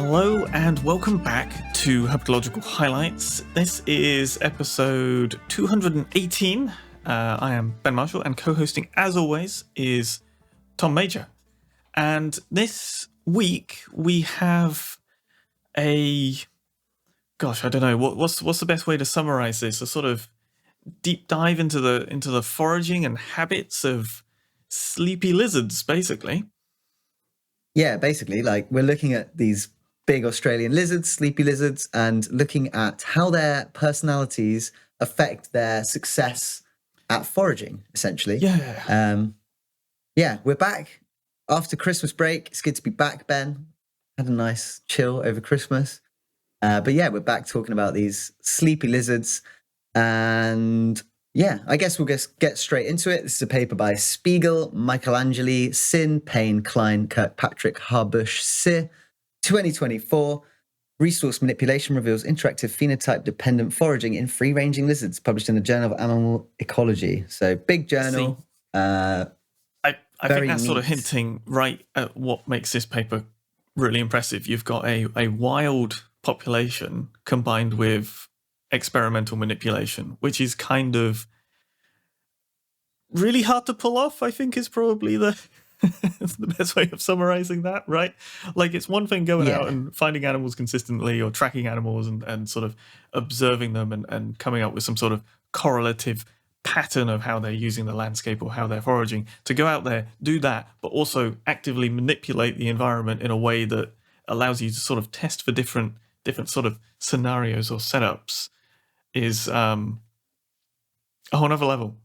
Hello and welcome back to Herpetological Highlights. This is episode 218. I am Ben Marshall, and co-hosting, as always, is Tom Major. And this week we have I don't know, what's the best way to summarize this? A sort of deep dive into the foraging and habits of sleepy lizards, basically. Yeah, basically, like we're looking at these big Australian lizards, sleepy lizards, and looking at how their personalities affect their success at foraging, essentially. Yeah. We're back after Christmas break. It's good to be back, Ben. Had a nice chill over Christmas. But yeah, we're back talking about these sleepy lizards. And yeah, I guess we'll just get straight into it. This is a paper by Spiegel, Michelangeli, Sinn, Payne, Klein, Kirkpatrick, Harbusch, Sih, 2024. Resource manipulation reveals interactive phenotype-dependent foraging in free-ranging lizards, published in the Journal of Animal Ecology. So big journal. I think that's neat. sort of hinting right at what makes this paper really impressive. You've got a wild population combined with experimental manipulation, which is kind of really hard to pull off, I think, is probably the best way of summarizing that, right? Like, it's one thing going out and finding animals consistently or tracking animals and sort of observing them and coming up with some sort of correlative pattern of how they're using the landscape or how they're foraging. To go out there, do that, but also actively manipulate the environment in a way that allows you to sort of test for different sort of scenarios or setups is a whole nother level.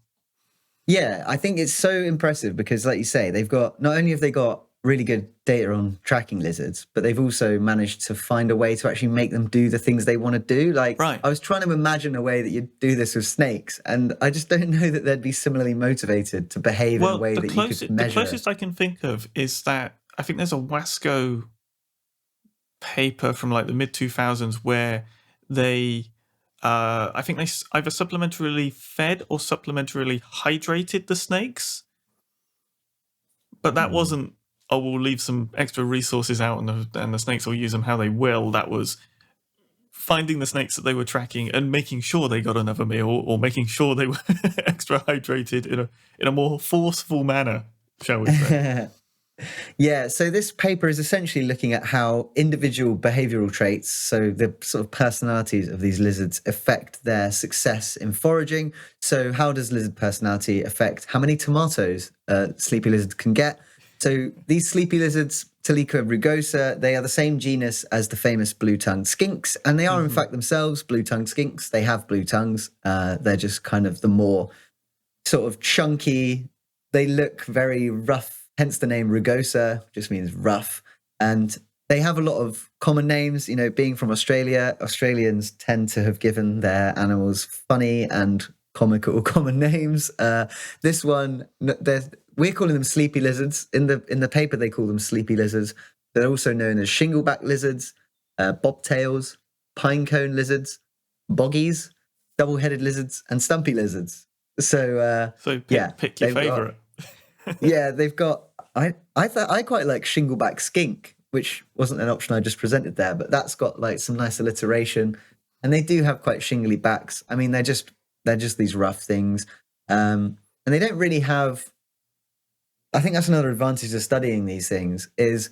Yeah, I think it's so impressive because, like you say, not only have they got really good data on tracking lizards, but they've also managed to find a way to actually make them do the things they want to do. Like, right. I was trying to imagine a way that you'd do this with snakes, and I just don't know that they'd be similarly motivated to behave in a way that you could measure. The closest I can think of is that I think there's a Wasco paper from like the mid-2000s where they I think they either supplementarily fed or supplementarily hydrated the snakes, but that wasn't, we'll leave some extra resources out and the snakes will use them how they will. That was finding the snakes that they were tracking and making sure they got another meal, or making sure they were extra hydrated in a more forceful manner, shall we say. Yeah, so this paper is essentially looking at how individual behavioral traits, so the sort of personalities of these lizards, affect their success in foraging. So how does lizard personality affect how many tomatoes sleepy lizards can get? So these sleepy lizards, Tolica rugosa, they are the same genus as the famous blue-tongued skinks, and they are in fact themselves blue-tongued skinks. They have blue tongues. They're just kind of the more sort of chunky, they look very rough. Hence the name rugosa, just means rough. And they have a lot of common names. You know, being from Australia, Australians tend to have given their animals funny and comical common names. This one, we're calling them sleepy lizards. In the paper, they call them sleepy lizards. They're also known as shingleback lizards, bobtails, pinecone lizards, boggies, double-headed lizards, and stumpy lizards. So pick your favourite. Yeah, they've got. I quite like shingleback skink, which wasn't an option I just presented there, but that's got like some nice alliteration, and they do have quite shingly backs. I mean, they're just these rough things, and they don't really have. I think that's another advantage of studying these things is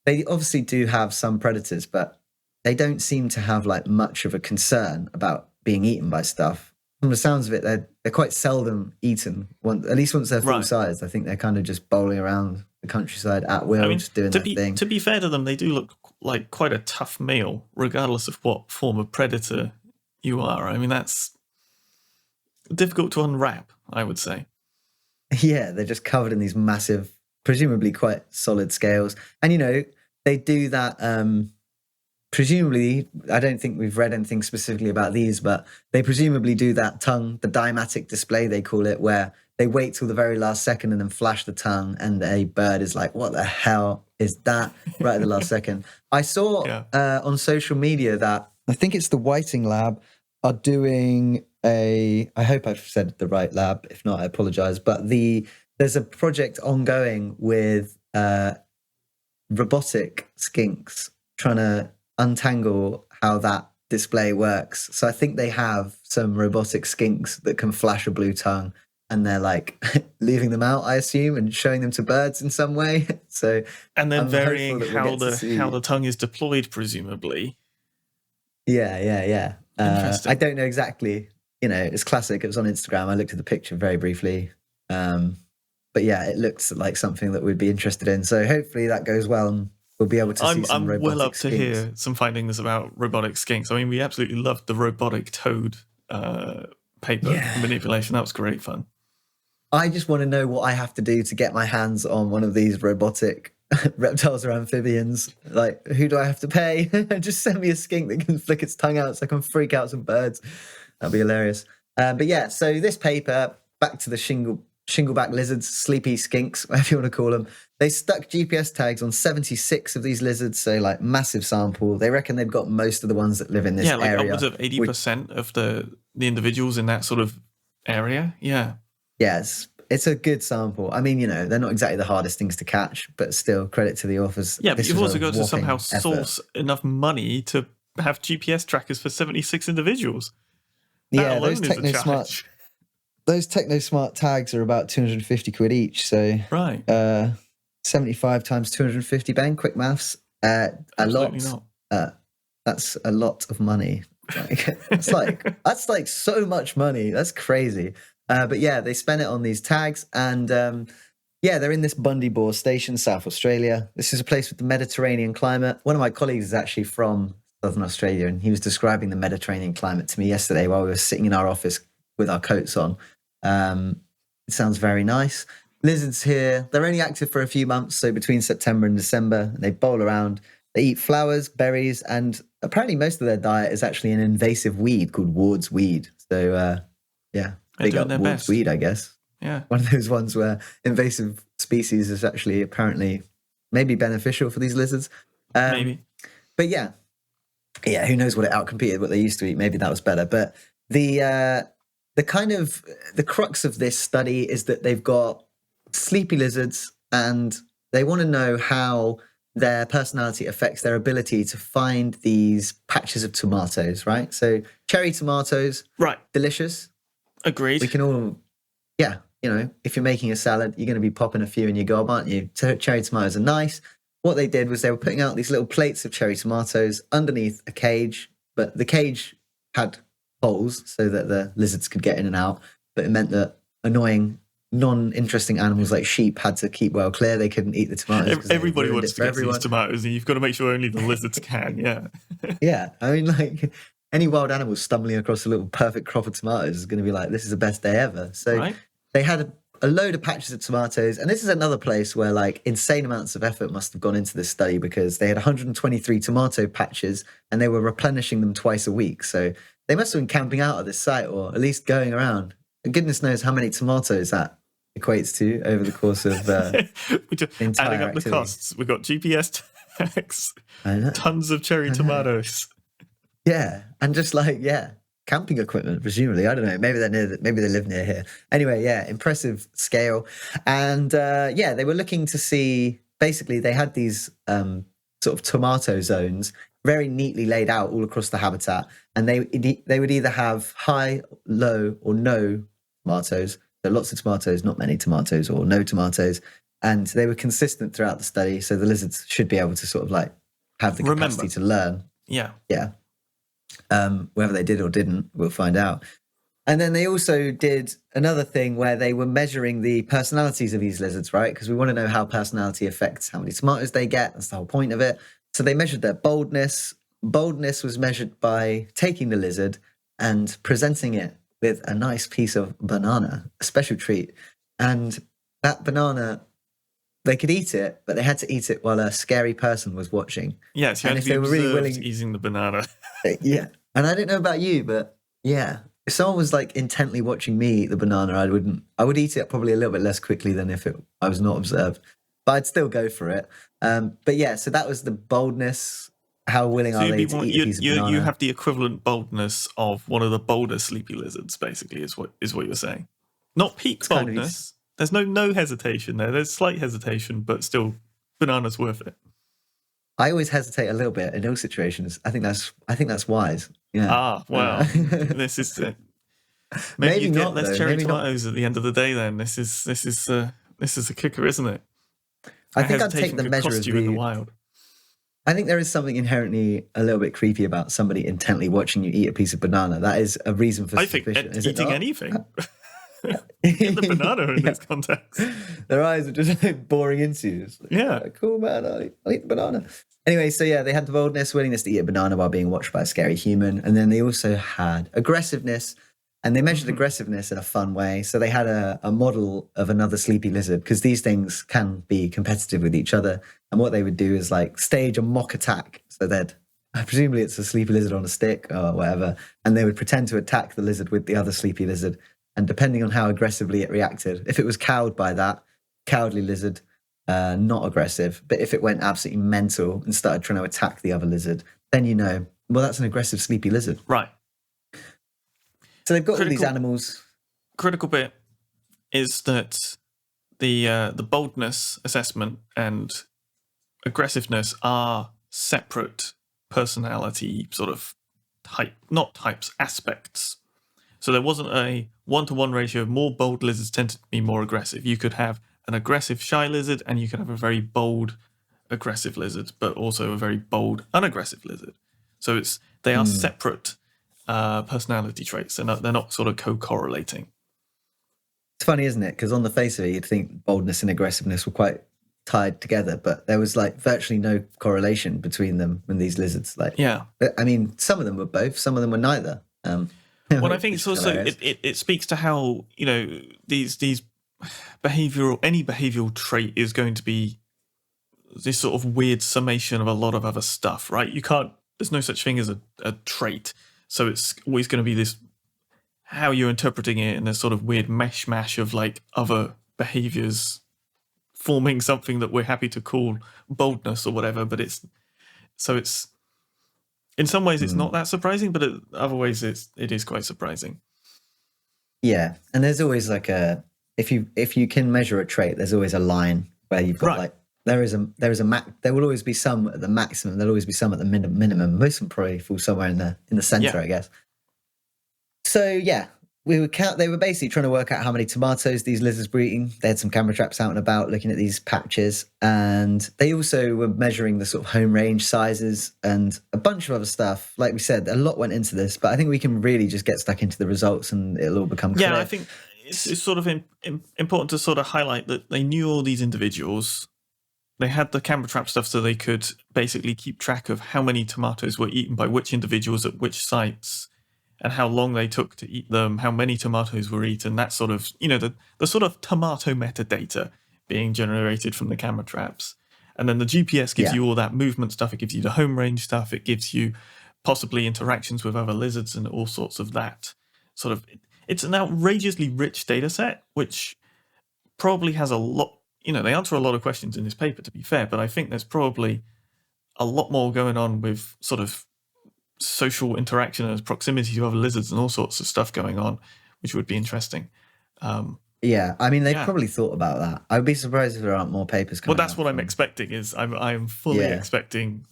they obviously do have some predators, but they don't seem to have like much of a concern about being eaten by stuff. From the sounds of it, they're quite seldom eaten. At least once they're full size, I think they're kind of just bowling around the countryside at will, just doing their thing. To be fair to them, they do look like quite a tough meal, regardless of what form of predator you are. I mean, that's difficult to unwrap, I would say. Yeah, they're just covered in these massive, presumably quite solid scales. And, you know, they do that... presumably, I don't think we've read anything specifically about these, but they presumably do that tongue, the dimatic display they call it, where they wait till the very last second and then flash the tongue, and a bird is like, what the hell is that? Right at the last second. I saw on social media that, I think it's the Whiting Lab, are doing I hope I've said the right lab, if not I apologize, but there's a project ongoing with robotic skinks trying to untangle how that display works. So I think they have some robotic skinks that can flash a blue tongue, and they're like leaving them out, I assume, and showing them to birds in some way. So and then I'm varying hopeful that we'll how get to see- the tongue is deployed, presumably. Yeah. Interesting. I don't know exactly. You know, it's classic. It was on Instagram. I looked at the picture very briefly. But yeah, it looks like something that we'd be interested in. So hopefully that goes well, and we'll be able to see some robotic well up to skinks. hear some findings about robotic skinks. I mean, we absolutely loved the robotic toad paper manipulation. That was great fun. I just want to know what I have to do to get my hands on one of these robotic reptiles or amphibians. Like, who do I have to pay? Just send me a skink that can flick its tongue out so I can freak out some birds. That'd be hilarious. But yeah, so this paper, back to the shingleback lizards, sleepy skinks, whatever you want to call them. They stuck GPS tags on 76 of these lizards, so like massive sample. They reckon they've got most of the ones that live in this area. Upwards of 80% of the individuals in that sort of area. Yeah. Yes, it's a good sample. I mean, you know, they're not exactly the hardest things to catch, but still, credit to the authors. Yeah, but This you've was also a got to whopping somehow effort. source enough money to have GPS trackers for 76 individuals. Yeah, those TechnoSmart tags are about 250 quid each. So right, 75 times 250, Ben, quick maths. Absolutely not. That's a lot of money. Like, that's like so much money. That's crazy. But yeah, they spent it on these tags, and they're in this Bundibor Station, South Australia. This is a place with the Mediterranean climate. One of my colleagues is actually from Southern Australia, and he was describing the Mediterranean climate to me yesterday while we were sitting in our office with our coats on. It sounds very nice. Lizards here, they're only active for a few months, so between September and December. They bowl around. They eat flowers, berries, and apparently most of their diet is actually an invasive weed called Ward's weed. So, big up Ward's weed, I guess. Yeah. One of those ones where invasive species is actually apparently maybe beneficial for these lizards. Maybe. But yeah, who knows what it outcompeted what they used to eat. Maybe that was better. But the crux of this study is that they've got sleepy lizards, and they want to know how their personality affects their ability to find these patches of tomatoes, right? So cherry tomatoes, right? Delicious. Agreed. We can all, you know, if you're making a salad, you're going to be popping a few in your gob, aren't you? Cherry tomatoes are nice. What they did was they were putting out these little plates of cherry tomatoes underneath a cage, but the cage had holes so that the lizards could get in and out, but it meant that annoying, non-interesting animals like sheep had to keep well clear. They couldn't eat the tomatoes. Everybody wants to get these tomatoes, and you've got to make sure only the lizards can, yeah. Yeah, I mean, like, any wild animal stumbling across a little perfect crop of tomatoes is going to be like, this is the best day ever. So they had a load of patches of tomatoes, and this is another place where like insane amounts of effort must have gone into this study, because they had 123 tomato patches and they were replenishing them twice a week. So they must have been camping out at this site, or at least going around. And goodness knows how many tomatoes that equates to over the course of adding up activity. the costs. We've got GPS tags, tons of cherry tomatoes. Yeah, and just like, camping equipment, presumably. I don't know. Maybe they live near here. Anyway, impressive scale. And they were looking to see, basically they had these sort of tomato zones very neatly laid out all across the habitat. And they would either have high, low, or no tomatoes. So lots of tomatoes, not many tomatoes, or no tomatoes. And they were consistent throughout the study. So the lizards should be able to sort of like have the capacity to learn. Yeah. Yeah. Whether they did or didn't, we'll find out. And then they also did another thing where they were measuring the personalities of these lizards, right? Because we want to know how personality affects how many tomatoes they get. That's the whole point of it. So they measured their boldness. Boldness was measured by taking the lizard and presenting it with a nice piece of banana, a special treat. And that banana, they could eat it, but they had to eat it while a scary person was watching. Yes, you had to be observed eating the banana. Yeah. And I don't know about you, but yeah, if someone was like intently watching me eat the banana, I would eat it probably a little bit less quickly than if I was not observed, but I'd still go for it. But yeah, so that was the boldness. How willing are they to eat a piece of banana? You have the equivalent boldness of one of the bolder sleepy lizards, basically, is what you're saying. Not peak boldness. There's no hesitation there. There's slight hesitation, but still, banana's worth it. I always hesitate a little bit in those situations. I think that's wise. Yeah. Well, this is maybe you get less cherry tomatoes at the end of the day. Then this is a kicker, isn't it? I think I'd take the measure of in the wild. I think there is something inherently a little bit creepy about somebody intently watching you eat a piece of banana. That is a reason for suspicion. Is eating anything. Get the banana in this context. Their eyes are just like boring into you. Like, cool, man. I'll eat the banana. Anyway, so yeah, they had the boldness, willingness to eat a banana while being watched by a scary human. And then they also had aggressiveness. And they measured aggressiveness in a fun way. So they had a model of another sleepy lizard, because these things can be competitive with each other. And what they would do is like stage a mock attack. So presumably it's a sleepy lizard on a stick or whatever. And they would pretend to attack the lizard with the other sleepy lizard. And depending on how aggressively it reacted, if it was cowed by that, cowardly lizard, not aggressive. But if it went absolutely mental and started trying to attack the other lizard, then well, that's an aggressive sleepy lizard. Right. So they've got all these animals. Critical bit is that the boldness assessment and aggressiveness are separate personality sort of aspects. So there wasn't a 1-to-1 ratio. More bold lizards tended to be more aggressive. You could have an aggressive shy lizard, and you could have a very bold aggressive lizard, but also a very bold unaggressive lizard. So they are separate personality traits. They're not sort of co-correlating. It's funny, isn't it? Because on the face of it, you'd think boldness and aggressiveness were quite tied together, but there was like virtually no correlation between them and these lizards. I mean, some of them were both, some of them were neither. Well, I think it's also it speaks to how these any behavioral trait is going to be this sort of weird summation of a lot of other stuff, right? There's no such thing as a trait. So it's always going to be this, how you're interpreting it in a sort of weird mishmash of like other behaviors forming something that we're happy to call boldness or whatever. But it's in some ways it's not that surprising, but in other ways it is quite surprising. Yeah, and there's always like if you can measure a trait, there's always a line where you've got there will always be some at the maximum. There'll always be some at the minimum. Most of them probably fall somewhere in the center, I guess. So yeah, they were basically trying to work out how many tomatoes these lizards were eating. They had some camera traps out and about looking at these patches, and they also were measuring the sort of home range sizes and a bunch of other stuff. Like we said, a lot went into this, but I think we can really just get stuck into the results and it'll all become clear. Yeah, I think it's sort of important to sort of highlight that they knew all these individuals. They had the camera trap stuff so they could basically keep track of how many tomatoes were eaten by which individuals at which sites and how long they took to eat them, how many tomatoes were eaten, that sort of, the sort of tomato metadata being generated from the camera traps. And then the GPS gives you all that movement stuff. It gives you the home range stuff. It gives you possibly interactions with other lizards and all sorts of that. Sort of, it's an outrageously rich data set, which probably has a lot. They answer a lot of questions in this paper, to be fair, but I think there's probably a lot more going on with sort of social interaction and proximity to other lizards and all sorts of stuff going on, which would be interesting. Yeah, I mean, they've probably thought about that. I would be surprised if there aren't more papers coming out. Well, that's what I'm expecting, is I'm fully expecting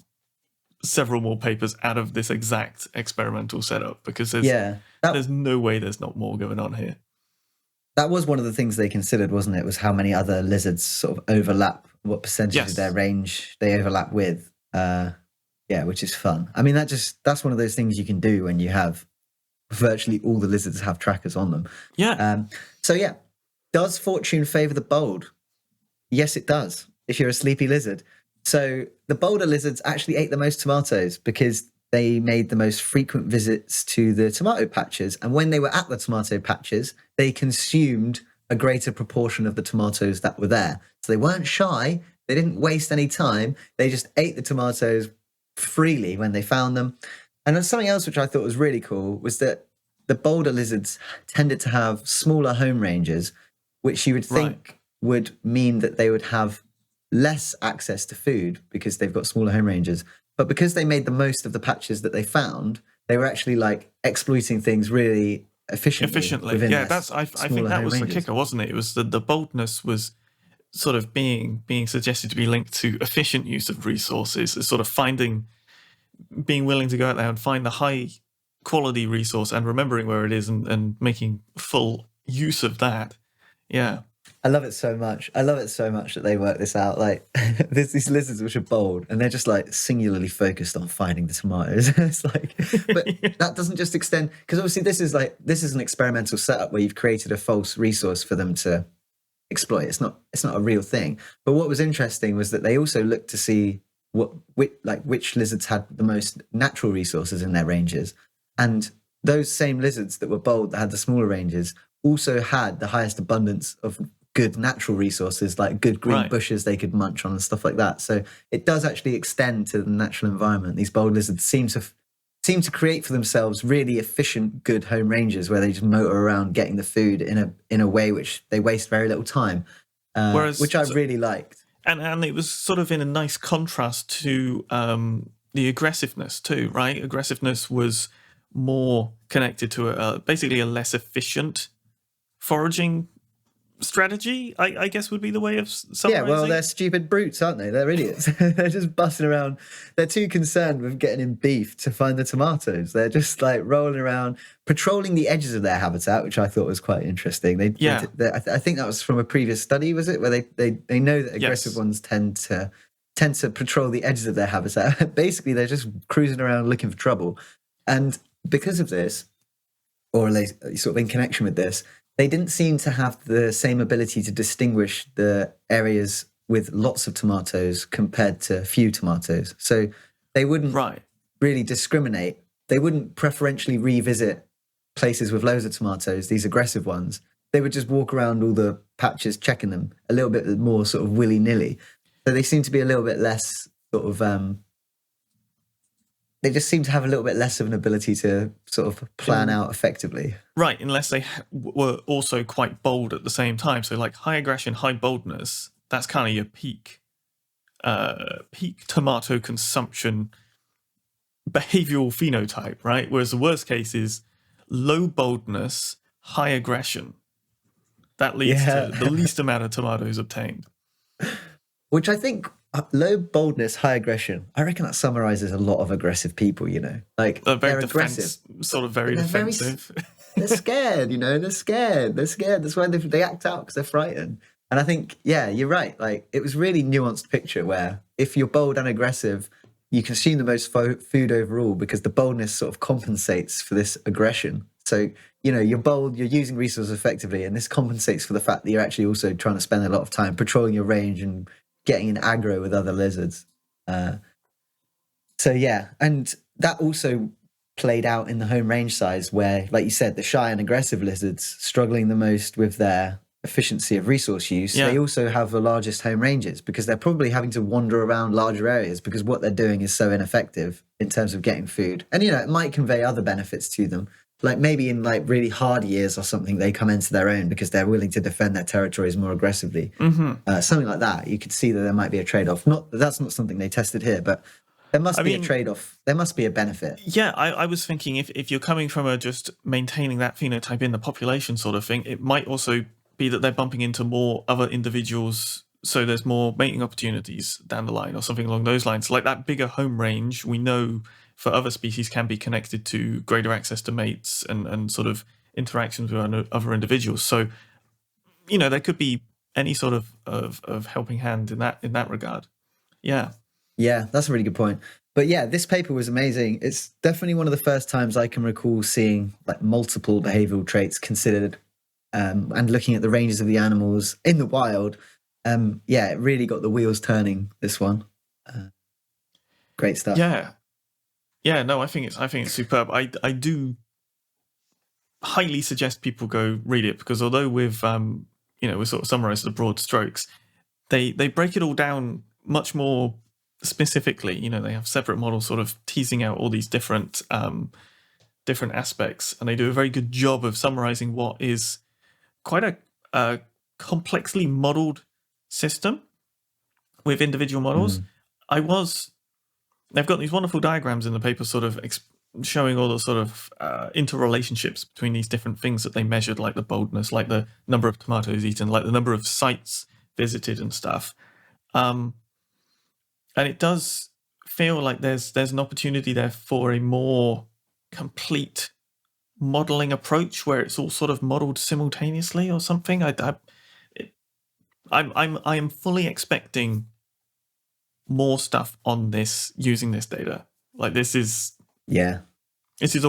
several more papers out of this exact experimental setup, because there's no way there's not more going on here. That was one of the things they considered, wasn't it? Was how many other lizards sort of overlap, what percentage of their range they overlap with. Which is fun. I mean, that's one of those things you can do when you have virtually all the lizards have trackers on them. Yeah. Does fortune favor the bold? Yes, it does, if you're a sleepy lizard. So the bolder lizards actually ate the most tomatoes because they made the most frequent visits to the tomato patches. And when they were at the tomato patches, they consumed a greater proportion of the tomatoes that were there. So they weren't shy. They didn't waste any time. They just ate the tomatoes freely when they found them. And then something else which I thought was really cool was that the bolder lizards tended to have smaller home ranges, which you would think would mean that they would have less access to food because they've got smaller home ranges. But because they made the most of the patches that they found, they were actually like exploiting things really efficiently. Yeah, I think that was the kicker, wasn't it? It was the boldness was sort of being suggested to be linked to efficient use of resources, as sort of being willing to go out there and find the high quality resource and remembering where it is and making full use of that. Yeah. I love it so much. I love it so much that they work this out. Like, there's these lizards which are bold, and they're just like singularly focused on finding the tomatoes. It's like, but that doesn't just extend, because obviously this is an experimental setup where you've created a false resource for them to exploit. It's not a real thing. But what was interesting was that they also looked to see which lizards had the most natural resources in their ranges, and those same lizards that were bold, that had the smaller ranges, also had the highest abundance of good natural resources, like good green bushes they could munch on and stuff like that. So it does actually extend to the natural environment. These bold lizards seem to create for themselves really efficient, good home ranges where they just motor around getting the food in a way which they waste very little time, which I really liked. And it was sort of in a nice contrast to the aggressiveness too, right? Aggressiveness was more connected to basically a less efficient foraging strategy, I guess would be the way of summarizing. Yeah, well, they're stupid brutes, aren't they? They're idiots. They're just busting around. They're too concerned with getting in beef to find the tomatoes. They're just like rolling around, patrolling the edges of their habitat, which I thought was quite interesting. I think that was from a previous study, was it? Where they know that aggressive ones tend to patrol the edges of their habitat. Basically, they're just cruising around looking for trouble. And because of this, or sort of in connection with this, they didn't seem to have the same ability to distinguish the areas with lots of tomatoes compared to few tomatoes. So they wouldn't really discriminate. They wouldn't preferentially revisit places with loads of tomatoes, these aggressive ones. They would just walk around all the patches, checking them a little bit more sort of willy-nilly. So they seem to be a little bit less sort of... they just seem to have a little bit less of an ability to sort of plan out effectively. Right, unless they were also quite bold at the same time. So like high aggression, high boldness, that's kind of your peak tomato consumption behavioral phenotype, right? Whereas the worst case is low boldness, high aggression. That leads to the least amount of tomatoes obtained. Which I think... low boldness, high aggression. I reckon that summarizes a lot of aggressive people, you know? Like, they're aggressive. Sort of very defensive. They're scared, you know? They're scared. That's why they act out, because they're frightened. And I think, yeah, you're right. Like, it was a really nuanced picture where if you're bold and aggressive, you consume the most food overall because the boldness sort of compensates for this aggression. So, you know, you're bold, you're using resources effectively, and this compensates for the fact that you're actually also trying to spend a lot of time patrolling your range and getting in aggro with other lizards. So yeah, and that also played out in the home range size where, like you said, the shy and aggressive lizards struggling the most with their efficiency of resource use, they also have the largest home ranges because they're probably having to wander around larger areas because what they're doing is so ineffective in terms of getting food. And, you know, it might convey other benefits to them. Like maybe in like really hard years or something, they come into their own because they're willing to defend their territories more aggressively. Something like that. You could see that there might be a trade-off. That's not something they tested here, but there must be a trade-off. There must be a benefit. Yeah, I was thinking if you're coming from just maintaining that phenotype in the population sort of thing, it might also be that they're bumping into more other individuals, so there's more mating opportunities down the line or something along those lines. Like that bigger home range, we know for other species can be connected to greater access to mates and sort of interactions with other individuals. So, you know, there could be any sort of helping hand in that regard. Yeah. Yeah, that's a really good point. But yeah, this paper was amazing. It's definitely one of the first times I can recall seeing like multiple behavioral traits considered and looking at the ranges of the animals in the wild. Yeah, it really got the wheels turning, this one. Great stuff. Yeah, no, I think it's superb. I do highly suggest people go read it because although we've sort of summarized the broad strokes, they break it all down much more specifically. You know, they have separate models sort of teasing out all these different aspects, and they do a very good job of summarizing what is quite a complexly modeled system with individual models. They've got these wonderful diagrams in the paper sort of showing all the sort of interrelationships between these different things that they measured, like the boldness, like the number of tomatoes eaten, like the number of sites visited and stuff. And it does feel like there's an opportunity there for a more complete modeling approach where it's all sort of modeled simultaneously or something. I am fully expecting more stuff on this using this data. Like this is a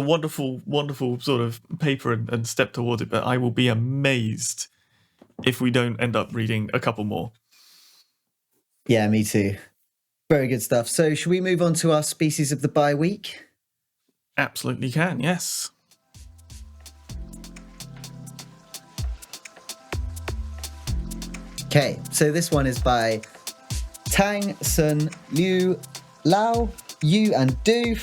wonderful, wonderful sort of paper and step towards it, but I will be amazed if we don't end up reading a couple more. Yeah, me too. Very good stuff. So should we move on to our species of the bye week? Absolutely can, yes. Okay, so this one is by Tang, Sun, Liu, Lao, Yu, and Du.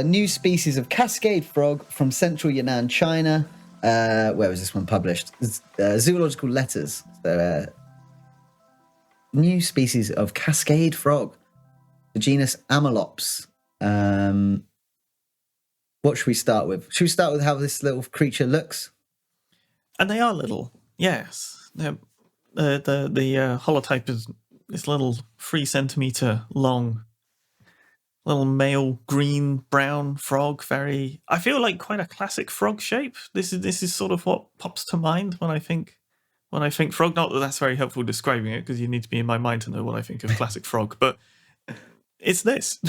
New species of cascade frog from central Yunnan, China. Where was this one published? Zoological Letters. So, new species of cascade frog, the genus Amalops. What should we start with? Should we start with how this little creature looks? And they are little, yes. The holotype is this little 3 centimeter long, little male green brown frog. I feel like quite a classic frog shape. This is sort of what pops to mind when I think frog. Not that that's very helpful describing it, because you need to be in my mind to know what I think of classic frog, but it's this.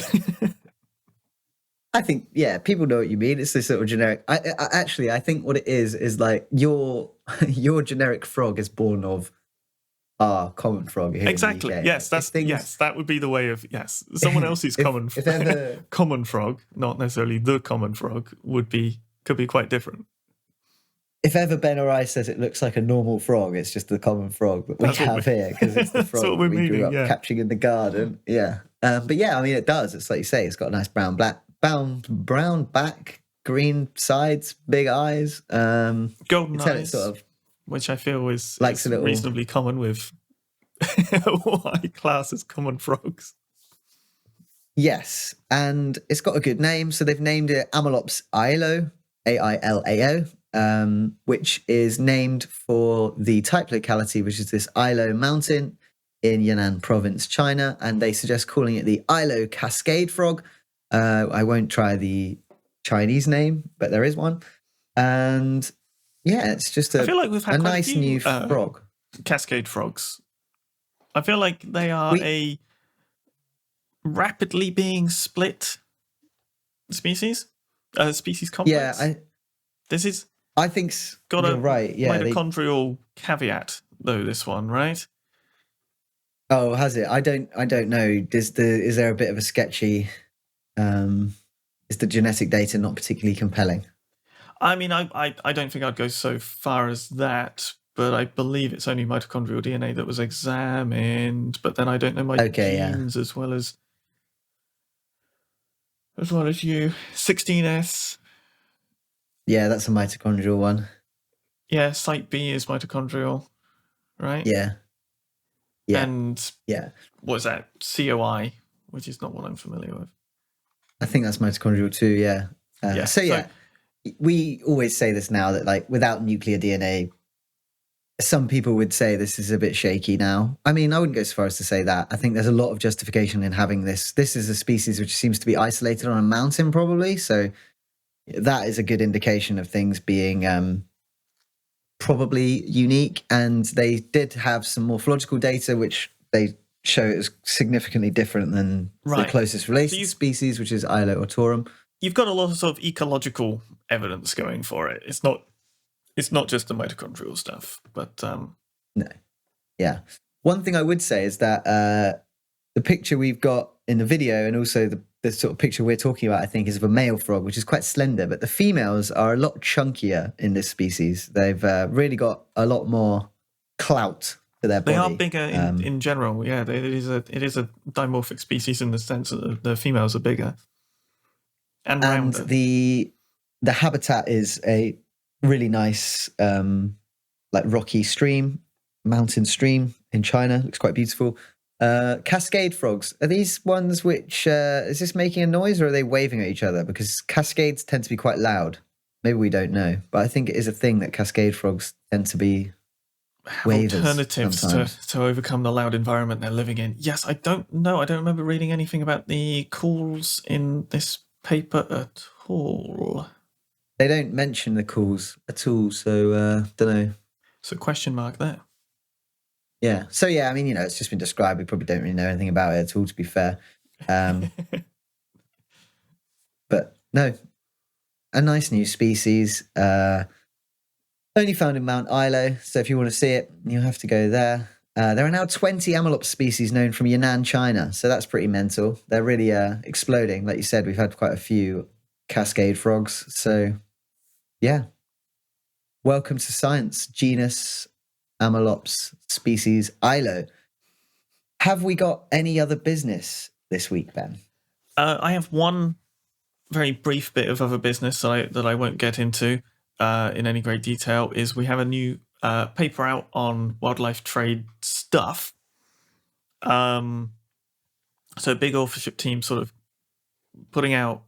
I think, yeah, people know what you mean. It's this sort of generic. I think what it is like your generic frog is born of our common frog here. Exactly. In the UK. Yes, that would be the way of someone else's common frog, not necessarily the common frog, could be quite different. If ever Ben or I says it looks like a normal frog, it's just the common frog that we have here, because it's the frog that we grew up catching in the garden. Yeah. But yeah, I mean, it does. It's like you say, it's got a nice brown back, green sides, big eyes. Golden eyes, sort of, which I feel is reasonably common with what I class as common frogs. Yes, and it's got a good name. So they've named it Amalops ailao, AILAO, which is named for the type locality, which is this Ailao mountain in Yunnan province, China. And they suggest calling it the Ailao cascade frog. I won't try the Chinese name, but there is one. And yeah, it's just I feel like we've had a nice new frog. Cascade frogs. I feel like they are a rapidly being split species complex. Yeah, I think got a right. Yeah, mitochondrial caveat though. This one, right? Oh, has it? I don't know. Is there a bit of a sketchy? Is the genetic data not particularly compelling? I mean, I don't think I'd go so far as that, but I believe it's only mitochondrial DNA that was examined. But then I don't know my genes as well as you. 16S. Yeah, that's a mitochondrial one. Yeah, site B is mitochondrial, right? Yeah. And what is that? COI, which is not what I'm familiar with. I think that's mitochondrial too. Yeah. So we always say this now, that like without nuclear DNA, some people would say this is a bit shaky now. I mean, I wouldn't go so far as to say that. I think there's a lot of justification in having this. This is a species which seems to be isolated on a mountain, probably. So that is a good indication of things being probably unique. And they did have some morphological data, which they show is significantly different than the closest related species, which is Ailao autorum. You've got a lot of sort of ecological evidence going for it. It's not just the mitochondrial stuff, but no. Yeah. One thing I would say is that the picture we've got in the video, and also the sort of picture we're talking about, I think, is of a male frog, which is quite slender, but the females are a lot chunkier in this species. They've really got a lot more clout to their body. They are bigger in general. Yeah, it is a dimorphic species in the sense that the females are bigger and rounder. And the habitat is a really nice like rocky mountain stream in China. Looks quite beautiful. Cascade frogs, are these ones which is this making a noise, or are they waving at each other? Because cascades tend to be quite loud. Maybe we don't know, but I think it is a thing that cascade frogs tend to be have waivers alternatives sometimes. to overcome the loud environment they're living in. Yes, I don't know. I don't remember reading anything about the calls in this paper at all. They don't mention the calls at all, so don't know. So question mark there. Yeah. So yeah, I mean, you know, it's just been described. We probably don't really know anything about it at all, to be fair. But no, a nice new species. Only found in Mount Ilo, so if you want to see it, you have to go there. There are now 20 Amelops species known from Yunnan, China, so that's pretty mental. They're really exploding. Like you said, we've had quite a few cascade frogs, so yeah. Welcome to science, genus Amelops, species Ilo. Have we got any other business this week, Ben? I have one very brief bit of other business that I won't get into in any great detail. Is we have a new paper out on wildlife trade stuff. So big authorship team sort of putting out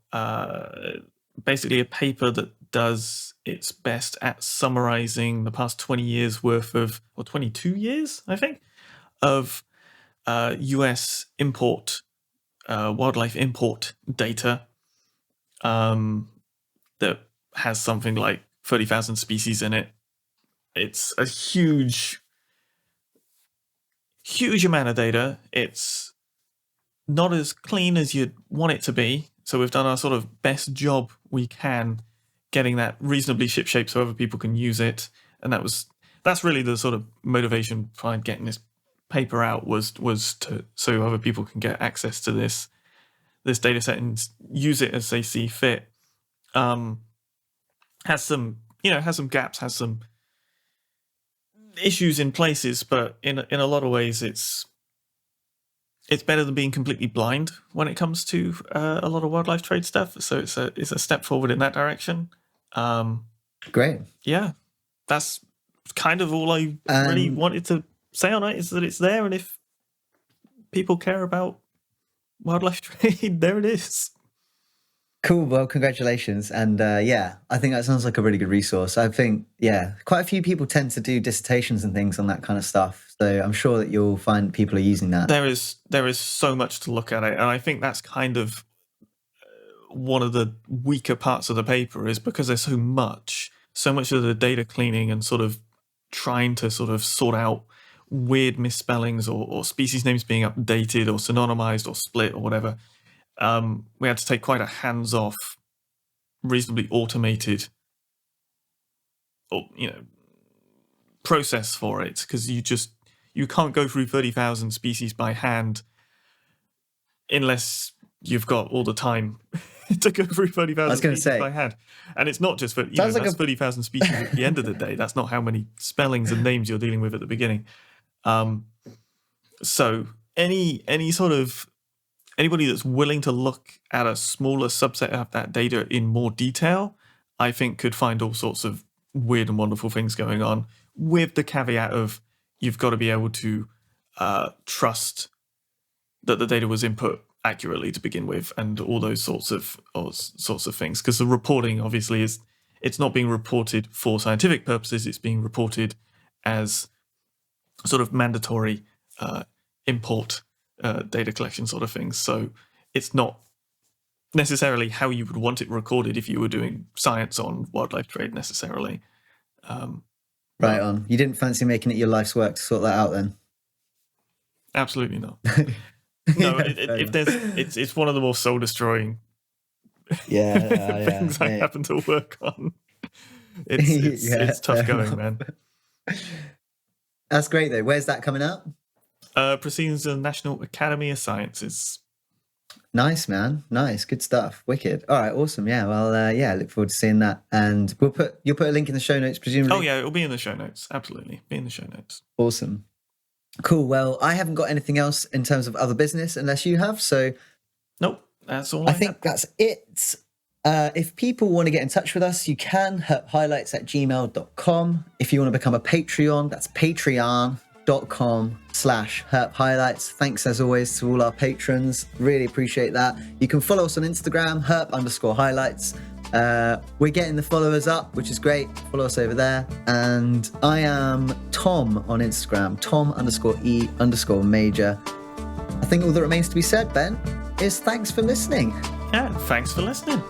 basically a paper that does its best at summarizing the past 20 years worth of, or 22 years, I think, of US import, wildlife import data that has something like 30,000 species in it. It's a huge amount of data. It's not as clean as you'd want it to be. So we've done our sort of best job we can getting that reasonably shipshape so other people can use it. And that's really the sort of motivation behind getting this paper out was to so other people can get access to this data set and use it as they see fit. Has some gaps, has some issues in places, but in a lot of ways it's better than being completely blind when it comes to a lot of wildlife trade stuff. So it's a step forward in that direction. Great. Yeah, that's kind of all I really wanted to say on it, is that it's there, and if people care about wildlife trade, there it is. Cool. Well, congratulations. And yeah, I think that sounds like a really good resource. I think, yeah, quite a few people tend to do dissertations and things on that kind of stuff. So I'm sure that you'll find people are using that. There is so much to look at it. And I think that's kind of one of the weaker parts of the paper, is because there's so much of the data cleaning and sort of trying to sort of sort out weird misspellings or species names being updated or synonymized or split or whatever. We had to take quite a hands-off, reasonably automated, process for it, because you can't go through 30,000 species by hand unless you've got all the time to go through 30,000 species by hand. And it's not just for that's 30,000 species at the end of the day. That's not how many spellings and names you're dealing with at the beginning. So any sort of anybody that's willing to look at a smaller subset of that data in more detail, I think could find all sorts of weird and wonderful things going on, with the caveat of you've got to be able to trust that the data was input accurately to begin with, and all those sorts of things. Because the reporting obviously it's not being reported for scientific purposes; it's being reported as sort of mandatory import data collection sort of things. So it's not necessarily how you would want it recorded if you were doing science on wildlife trade necessarily. Right on. You didn't fancy making it your life's work to sort that out then? Absolutely not. No, it's one of the more soul destroying things I happen to work on. It's tough going, man. That's great though. Where's that coming out? Proceedings of the National Academy of Sciences. Nice, man. Nice. Good stuff. Wicked. All right. Awesome. Yeah. Well, yeah, look forward to seeing that. And you'll put a link in the show notes, presumably. Oh yeah, it'll be in the show notes. Absolutely. Be in the show notes. Awesome. Cool. Well, I haven't got anything else in terms of other business unless you have. So nope. That's all I think that's it. If people want to get in touch with us, you can, herphighlights@gmail.com. If you want to become a Patreon, that's patreon.com/herphighlights. Thanks as always to all our patrons. Really appreciate that. You can follow us on Instagram, herp_highlights. We're getting the followers up, which is great. Follow us over there. And I am Tom on Instagram, Tom_E_major. I think all that remains to be said, Ben, is thanks for listening. Yeah, thanks for listening.